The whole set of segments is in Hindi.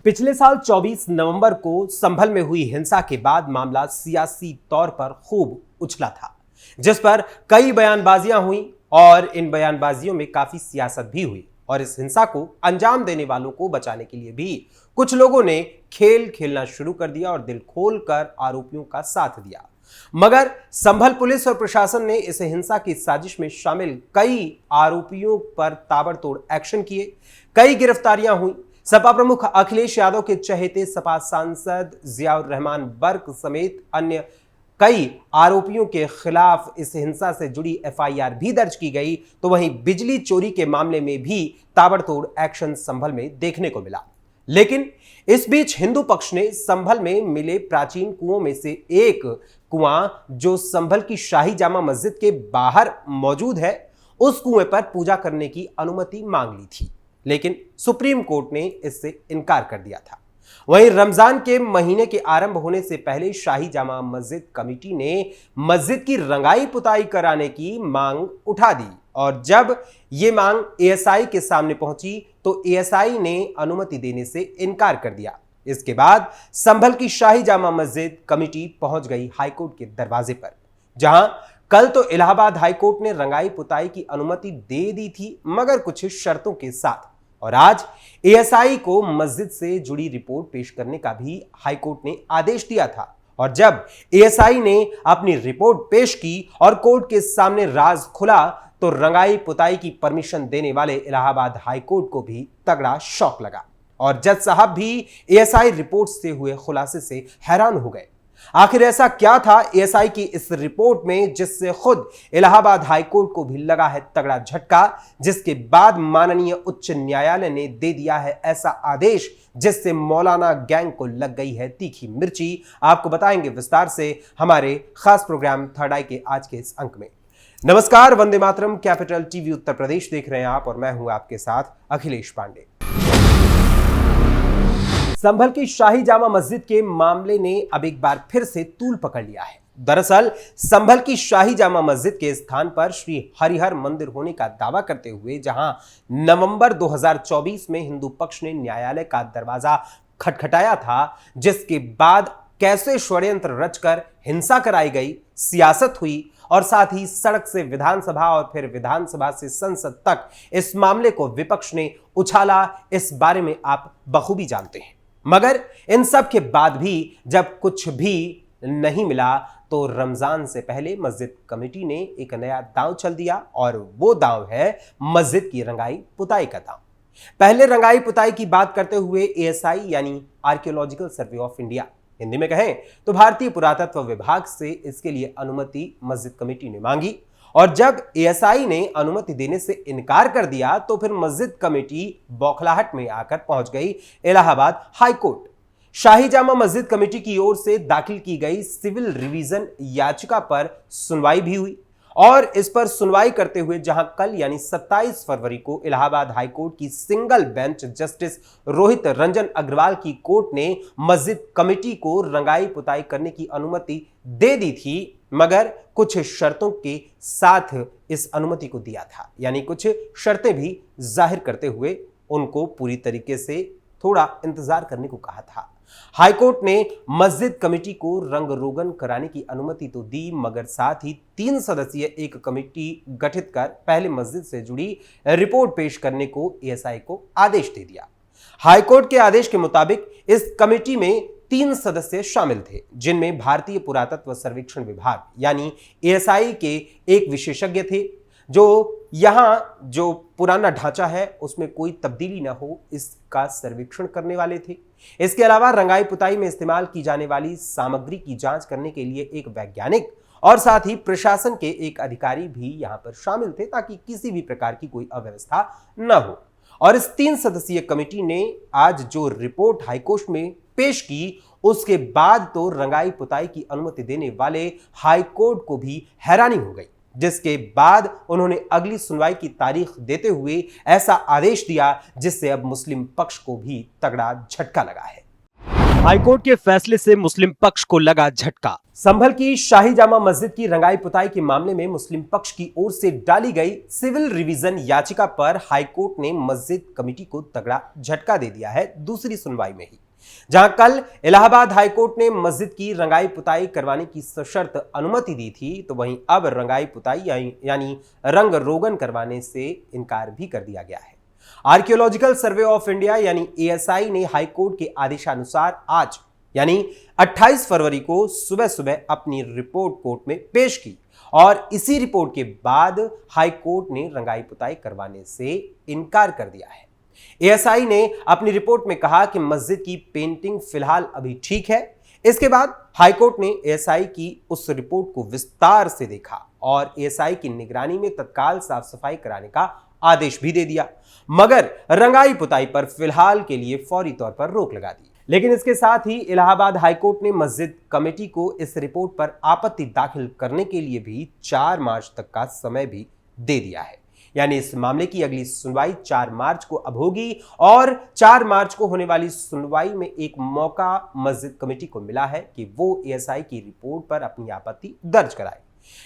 पिछले साल 24 नवंबर को संभल में हुई हिंसा के बाद मामला सियासी तौर पर खूब उछला था, जिस पर कई बयानबाजियां हुई और इन बयानबाजियों में काफी सियासत भी हुई और इस हिंसा को अंजाम देने वालों को बचाने के लिए भी कुछ लोगों ने खेल खेलना शुरू कर दिया और दिल खोलकर आरोपियों का साथ दिया। मगर संभल पुलिस और प्रशासन ने इस हिंसा की साजिश में शामिल कई आरोपियों पर ताबड़तोड़ एक्शन किए, कई गिरफ्तारियां हुई। सपा प्रमुख अखिलेश यादव के चहेते सपा सांसद जियाउर रहमान बर्क समेत अन्य कई आरोपियों के खिलाफ इस हिंसा से जुड़ी एफआईआर भी दर्ज की गई, तो वहीं बिजली चोरी के मामले में भी ताबड़तोड़ एक्शन संभल में देखने को मिला। लेकिन इस बीच हिंदू पक्ष ने संभल में मिले प्राचीन कुओं में से एक कुआं जो संभल की शाही जामा मस्जिद के बाहर मौजूद है, उस कुएं पर पूजा करने की अनुमति मांग ली थी, लेकिन सुप्रीम कोर्ट ने इससे इनकार कर दिया था। वहीं रमजान के महीने के आरंभ होने से पहले शाही जामा मस्जिद कमेटी ने मस्जिद की रंगाई पुताई कराने की मांग उठा दी और जब ये मांग एएसआई के सामने पहुंची तो एएसआई ने अनुमति देने से इनकार कर दिया। इसके बाद संभल की शाही जामा मस्जिद कमेटी पहुंच गई हाईकोर्ट के दरवाजे पर, जहां कल तो इलाहाबाद हाईकोर्ट ने रंगाई पुताई की अनुमति दे दी थी, मगर कुछ शर्तों के साथ, और आज एएसआई को मस्जिद से जुड़ी रिपोर्ट पेश करने का भी हाईकोर्ट ने आदेश दिया था। और जब एएसआई ने अपनी रिपोर्ट पेश की और कोर्ट के सामने राज खुला तो रंगाई पुताई की परमिशन देने वाले इलाहाबाद हाईकोर्ट को भी तगड़ा शॉक लगा और जज साहब भी एएसआई रिपोर्ट से हुए खुलासे से हैरान हो गए। आखिर ऐसा क्या था एएसआई की इस रिपोर्ट में जिससे खुद इलाहाबाद हाईकोर्ट को भी लगा है तगड़ा झटका, जिसके बाद माननीय उच्च न्यायालय ने दे दिया है ऐसा आदेश जिससे मौलाना गैंग को लग गई है तीखी मिर्ची। आपको बताएंगे विस्तार से हमारे खास प्रोग्राम थर्ड आई के आज के इस अंक में। नमस्कार, वंदे मातरम, कैपिटल टीवी उत्तर प्रदेश देख रहे हैं आप और मैं हूं आपके साथ अखिलेश पांडे। संभल की शाही जामा मस्जिद के मामले ने अब एक बार फिर से तूल पकड़ लिया है। दरअसल संभल की शाही जामा मस्जिद के स्थान पर श्री हरिहर मंदिर होने का दावा करते हुए जहां नवंबर 2024 में हिंदू पक्ष ने न्यायालय का दरवाजा खटखटाया था, जिसके बाद कैसे षड्यंत्र रचकर हिंसा कराई गई, सियासत हुई और साथ ही सड़क से विधानसभा और फिर विधानसभा से संसद तक इस मामले को विपक्ष ने उछाला, इस बारे में आप बखूबी जानते हैं। मगर इन सब के बाद भी जब कुछ भी नहीं मिला तो रमजान से पहले मस्जिद कमेटी ने एक नया दांव चल दिया और वो दांव है मस्जिद की रंगाई पुताई का दांव। पहले रंगाई पुताई की बात करते हुए एएसआई यानी archaeological survey of India, Hindi में कहें तो भारतीय पुरातत्व विभाग से इसके लिए अनुमति मस्जिद कमेटी ने मांगी और जब एएसआई ने अनुमति देने से इनकार कर दिया तो फिर मस्जिद कमेटी बौखलाहट में आकर पहुंच गई इलाहाबाद हाईकोर्ट। शाही जामा मस्जिद कमेटी की ओर से दाखिल की गई सिविल रिवीजन याचिका पर सुनवाई भी हुई और इस पर सुनवाई करते हुए जहां कल यानी 27 फरवरी को इलाहाबाद हाईकोर्ट की single bench justice Rohit Ranjan Agrawal की कोर्ट ने मस्जिद कमेटी को रंगाई पुताई करने की अनुमति दे दी थी, मगर कुछ शर्तों के साथ इस अनुमति को दिया था, यानी कुछ शर्तें भी जाहिर करते हुए उनको पूरी तरीके से थोड़ा इंतजार करने को कहा था। हाईकोर्ट ने मस्जिद कमेटी को रंग रोगन कराने की अनुमति तो दी, मगर साथ ही 3 सदस्यीय एक कमेटी गठित कर पहले मस्जिद से जुड़ी रिपोर्ट पेश करने को एएसआई को आदेश दे दिया। हाईकोर्ट के आदेश के मुताबिक इस कमेटी में 3 सदस्य शामिल थे, जिनमें भारतीय पुरातत्व सर्वेक्षण विभाग यानी एएसआई के एक विशेषज्ञ थे जो यहां जो पुराना ढांचा है उसमें कोई तब्दीली ना हो इसका सर्वेक्षण करने वाले थे। इसके अलावा रंगाई पुताई में इस्तेमाल की जाने वाली सामग्री की जांच करने के लिए एक वैज्ञानिक और साथ ही प्रशासन के एक अधिकारी भी यहां पर शामिल थे ताकि किसी भी प्रकार की कोई अव्यवस्था न हो। और इस 3 सदस्यीय कमेटी ने आज जो रिपोर्ट हाईकोर्ट में पेश की उसके बाद तो रंगाई पुताई की अनुमति देने वाले हाईकोर्ट को भी हैरानी हो गई, जिसके बाद उन्होंने अगली सुनवाई की तारीख देते हुए ऐसा आदेश दिया जिससे अब मुस्लिम पक्ष को भी तगड़ा झटका लगा है। हाईकोर्ट के फैसले से मुस्लिम पक्ष को लगा झटका। संभल की शाही जामा मस्जिद की रंगाई पुताई के मामले में मुस्लिम पक्ष की ओर से डाली गई सिविल रिवीजन याचिका पर हाईकोर्ट ने मस्जिद कमेटी को तगड़ा झटका दे दिया है दूसरी सुनवाई में ही। जहां कल इलाहाबाद हाईकोर्ट ने मस्जिद की रंगाई पुताई करवाने की सशर्त अनुमति दी थी, तो वहीं अब रंगाई पुताई यानी रंग रोगन करवाने से इनकार भी कर दिया गया है। आर्कियोलॉजिकल सर्वे ऑफ इंडिया यानी एएसआई ने हाईकोर्ट के आदेशानुसार आज यानी 28 फरवरी को सुबह सुबह अपनी रिपोर्ट कोर्ट में पेश की और इसी रिपोर्ट के बाद हाईकोर्ट ने रंगाई पुताई करवाने से इनकार कर दिया है। एएसआई ने अपनी रिपोर्ट में कहा कि मस्जिद की पेंटिंग फिलहाल अभी ठीक है। इसके बाद हाईकोर्ट ने एएसआई की उस रिपोर्ट को विस्तार से देखा और एएसआई की निगरानी में तत्काल साफ सफाई कराने का आदेश भी दे दिया, मगर रंगाई पुताई पर फिलहाल के लिए फौरी तौर पर रोक लगा दी। लेकिन इसके साथ ही इलाहाबाद हाईकोर्ट ने मस्जिद कमेटी को इस रिपोर्ट पर आपत्ति दाखिल करने के लिए भी 4 मार्च तक का समय भी दे दिया है। यानी इस मामले की अगली सुनवाई 4 मार्च को अब होगी और 4 मार्च को होने वाली सुनवाई में एक मौका मस्जिद कमेटी को मिला है कि वो एएसआई की रिपोर्ट पर अपनी आपत्ति दर्ज कराए।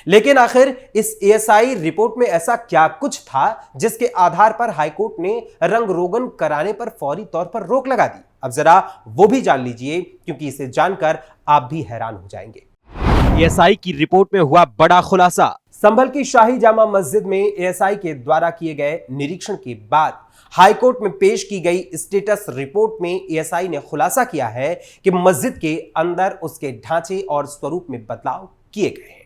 लेकिन आखिर इस एएसआई रिपोर्ट में ऐसा क्या कुछ था जिसके आधार पर हाईकोर्ट ने रंग रोगन कराने पर फौरी तौर पर रोक लगा दी? अब जरा वो भी जान लीजिए, क्योंकि इसे जानकर आप भी हैरान हो जाएंगे। एएसआई की रिपोर्ट में हुआ बड़ा खुलासा। संभल की शाही जामा मस्जिद में एएसआई के द्वारा किए गए निरीक्षण के बाद हाईकोर्ट में पेश की गई स्टेटस रिपोर्ट में एएसआई ने खुलासा किया है कि मस्जिद के अंदर उसके ढांचे और स्वरूप में बदलाव किए गए हैं।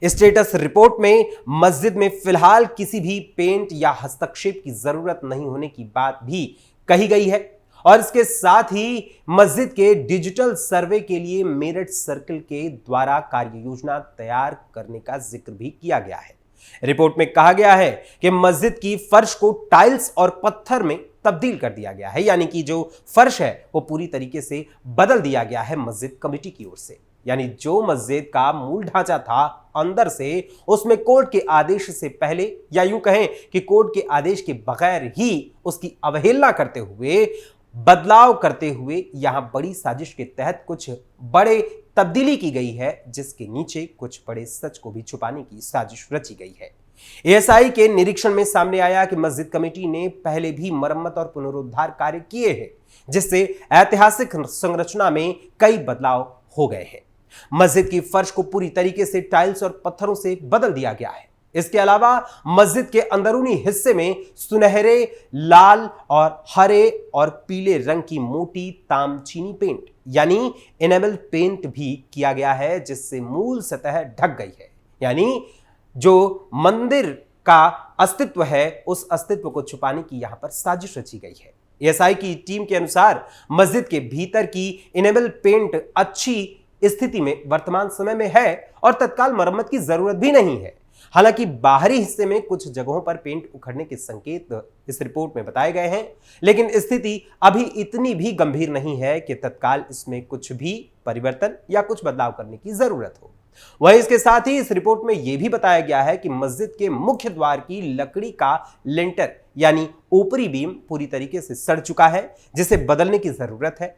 स्टेटस रिपोर्ट में मस्जिद में फिलहाल किसी भी पेंट या हस्तक्षेप की जरूरत नहीं होने की बात भी कही गई है और इसके साथ ही मस्जिद के डिजिटल सर्वे के लिए मेरठ सर्किल के द्वारा कार्य योजना तैयार करने का जिक्र भी किया गया है। रिपोर्ट में कहा गया है कि मस्जिद की फर्श को टाइल्स और पत्थर में तब्दील कर दिया गया है, यानी कि जो फर्श है वो पूरी तरीके से बदल दिया गया है मस्जिद कमेटी की ओर से। यानी जो मस्जिद का मूल ढांचा था अंदर से, उसमें कोर्ट के आदेश से पहले या यूं कहें कि कोर्ट के आदेश के बगैर ही उसकी अवहेलना करते हुए, बदलाव करते हुए यहां बड़ी साजिश के तहत कुछ बड़े तब्दीली की गई है, जिसके नीचे कुछ बड़े सच को भी छुपाने की साजिश रची गई है। एएसआई के निरीक्षण में सामने आया कि मस्जिद कमेटी ने पहले भी मरम्मत और पुनरुद्धार कार्य किए हैं, जिससे ऐतिहासिक संरचना में कई बदलाव हो गए हैं। मस्जिद की फर्श को पूरी तरीके से टाइल्स और पत्थरों से बदल दिया गया है। इसके अलावा मस्जिद के अंदरूनी हिस्से में सुनहरे, लाल और हरे और पीले रंग की मोटी तामचीनी पेंट यानी इनेमल पेंट भी किया गया है, जिससे मूल सतह ढक गई है। यानी जो मंदिर का अस्तित्व है, उस अस्तित्व को छुपाने की यहां पर साजिश रची गई है। एएसआई की टीम के अनुसार मस्जिद के भीतर की इनेमल पेंट अच्छी स्थिति में वर्तमान समय में है और तत्काल मरम्मत की जरूरत भी नहीं है। हालांकि बाहरी हिस्से में कुछ जगहों पर पेंट उखड़ने के संकेत इस रिपोर्ट में बताए गए हैं, लेकिन स्थिति अभी इतनी भी गंभीर नहीं है कि तत्काल इसमें कुछ भी परिवर्तन या कुछ बदलाव करने की जरूरत हो। वहीं इसके साथ ही इस रिपोर्ट में यह भी बताया गया है कि मस्जिद के मुख्य द्वार की लकड़ी का लेंटर यानी ऊपरी बीम पूरी तरीके से सड़ चुका है, जिसे बदलने की जरूरत है।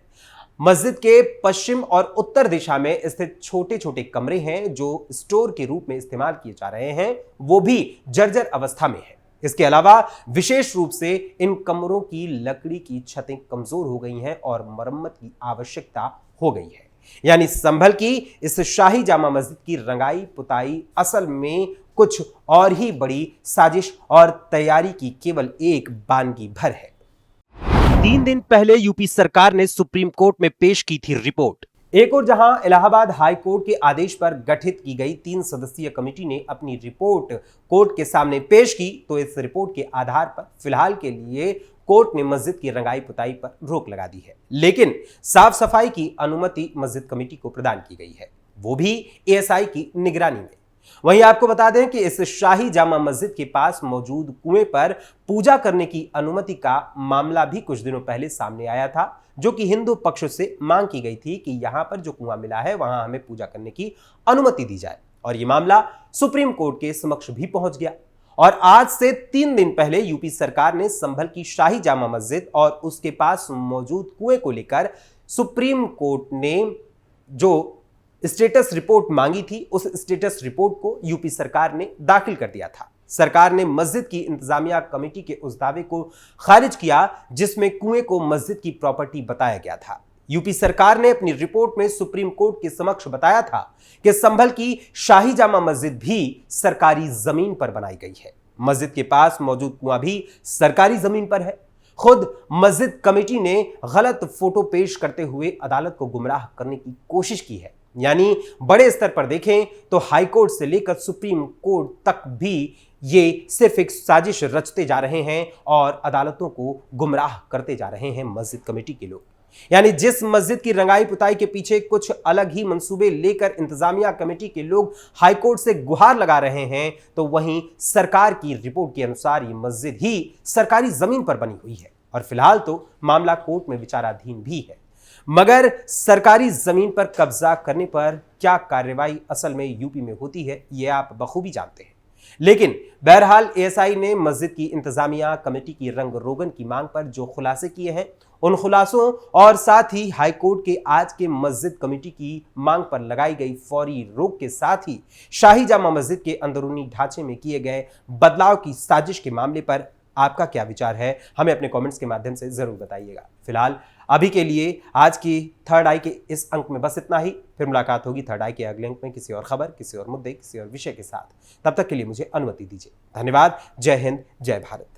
मस्जिद के पश्चिम और उत्तर दिशा में स्थित छोटे छोटे कमरे हैं जो स्टोर के रूप में इस्तेमाल किए जा रहे हैं, वो भी जर्जर अवस्था में है। इसके अलावा विशेष रूप से इन कमरों की लकड़ी की छतें कमजोर हो गई हैं और मरम्मत की आवश्यकता हो गई है। यानी संभल की इस शाही जामा मस्जिद की रंगाई पुताई असल में कुछ और ही बड़ी साजिश और तैयारी की केवल एक बानगी भर है। 3 दिन पहले यूपी सरकार ने सुप्रीम कोर्ट में पेश की थी रिपोर्ट। एक और जहां इलाहाबाद हाई कोर्ट के आदेश पर गठित की गई 3 सदस्यीय कमेटी ने अपनी रिपोर्ट कोर्ट के सामने पेश की, तो इस रिपोर्ट के आधार पर फिलहाल के लिए कोर्ट ने मस्जिद की रंगाई पुताई पर रोक लगा दी है। लेकिन साफ सफाई की अनुमति मस्जिद कमेटी को प्रदान की गई है, वो भी एएसआई की निगरानी में। वहीं आपको बता दें कि इस शाही जामा मस्जिद के पास मौजूद कुएं पर पूजा करने की अनुमति का मामला भी कुछ दिनों पहले सामने आया था, जो कि हिंदू पक्ष से मांग की गई थी कि यहां पर जो कुआं मिला है वहां हमें पूजा करने की अनुमति दी जाए। और यह मामला सुप्रीम कोर्ट के समक्ष भी पहुंच गया और आज से 3 दिन पहले यूपी सरकार ने संभल की शाही जामा मस्जिद और उसके पास मौजूद कुएं को लेकर सुप्रीम कोर्ट ने जो स्टेटस रिपोर्ट मांगी थी, उस स्टेटस रिपोर्ट को यूपी सरकार ने दाखिल कर दिया था। सरकार ने मस्जिद की इंतजामिया कमेटी के उस दावे को खारिज किया जिसमें कुएं को मस्जिद की प्रॉपर्टी बताया गया था। यूपी सरकार ने अपनी रिपोर्ट में सुप्रीम कोर्ट के समक्ष बताया था कि संभल की शाही जामा मस्जिद भी सरकारी जमीन पर बनाई गई है। मस्जिद के पास मौजूद कुआं भी सरकारी जमीन पर है। खुद मस्जिद कमेटी ने गलत फोटो पेश करते हुए अदालत को गुमराह करने की कोशिश की है। यानी बड़े स्तर पर देखें तो हाईकोर्ट से लेकर सुप्रीम कोर्ट तक भी ये सिर्फ एक साजिश रचते जा रहे हैं और अदालतों को गुमराह करते जा रहे हैं मस्जिद कमेटी के लोग। यानी जिस मस्जिद की रंगाई पुताई के पीछे कुछ अलग ही मंसूबे लेकर इंतजामिया कमेटी के लोग हाईकोर्ट से गुहार लगा रहे हैं, तो वहीं सरकार की रिपोर्ट के अनुसार ये मस्जिद ही सरकारी जमीन पर बनी हुई है और फिलहाल तो मामला कोर्ट में विचाराधीन भी है। मगर सरकारी जमीन पर कब्जा करने पर क्या कार्रवाई असल में यूपी में होती है, यह आप बखूबी जानते हैं। लेकिन बहरहाल एएसआई ने मस्जिद की इंतजामिया कमेटी की रंग रोगन की मांग पर जो खुलासे किए हैं, उन खुलासों और साथ ही हाईकोर्ट के आज के मस्जिद कमेटी की मांग पर लगाई गई फौरी रोक के साथ ही शाही जामा मस्जिद के अंदरूनी ढांचे में किए गए बदलाव की साजिश के मामले पर आपका क्या विचार है, हमें अपने कमेंट्स के माध्यम से जरूर बताइएगा। फिलहाल अभी के लिए आज की थर्ड आई के इस अंक में बस इतना ही। फिर मुलाकात होगी थर्ड आई के अगले अंक में किसी और खबर, किसी और मुद्दे, किसी और विषय के साथ। तब तक के लिए मुझे अनुमति दीजिए। धन्यवाद। जय हिंद, जय भारत।